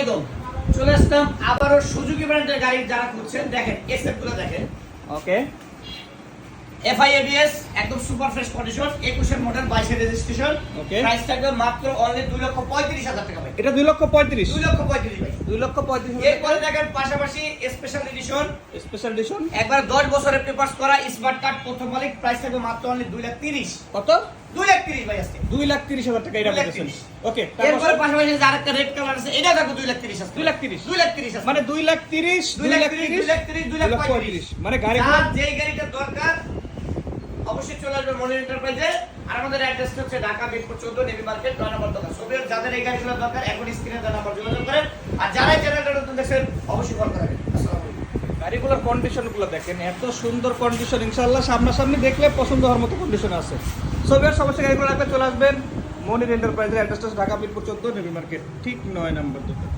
আলাইকুম, চলে আসলাম আবারও সুজুকি ব্র্যান্ডের গাড়ি যারা খুঁজছেন। দেখেন এসএফ গুলো দেখেন, ওকে এফআই এবিএস একদম সুপার ফ্রেশ কন্ডিশন, 21 এর মডেল, 22 এর রেজিস্ট্রেশন। Okay. প্রাইস থাকবে মাত্র অনলি 2,35,000 টাকা ভাই। এটা 2,35,000 2,35,000 ভাই। 2,35,000 এরপরে দেখেন পাশাপাশি স্পেশাল এডিশন, স্পেশাল এডিশন একবার 10 বছরের পেপারস করা স্মার্ট কার্ড প্রথম মালিক। প্রাইস থাকবে মাত্র অনলি 2,30,000। কত 2,30,000 ভাই আজকে। 2,30,000 টাকা এটা বলছেন। 2,30,000 ওকে এরপরে পাশাপাশি যে আরেকটা রেড কালার আছে এটা থাকবে 2,30,000 আজকে। 2,30,000 2,30,000 মানে 2,30,000 2,35,000 মানে গাড়ি যার যেই গাড়িটা দরকার অবশ্যই চলে আসবে মনির এন্টারপ্রাইজে। আর আমাদের অ্যাড্রেস হচ্ছে ঢাকা মিরপুর 14 নেভি মার্কেট 9 নম্বর দোকান। সবাই যাদের এই গাড়িগুলো দরকার এখন স্ক্রিনে দেওয়া নাম্বার যোগাযোগ করেন। আর যারা চ্যানেলটা নতুন দেখছেন অবশ্যই কল করবেন। আসসালামু আলাইকুম। গাড়িগুলোর কন্ডিশনগুলো দেখেন, এত সুন্দর কন্ডিশন, ইনশাআল্লাহ সামনাসামনি দেখলে পছন্দ হওয়ার মতো কন্ডিশন আছে। সবের সমস্যা গাড়িগুলো রাখলে চলে আসবেন মনির এন্টারপ্রাইজের অ্যাড্রেসটা ঢাকা মিরপুর 14 নেভি মার্কেট ঠিক 9 নম্বর দোকান।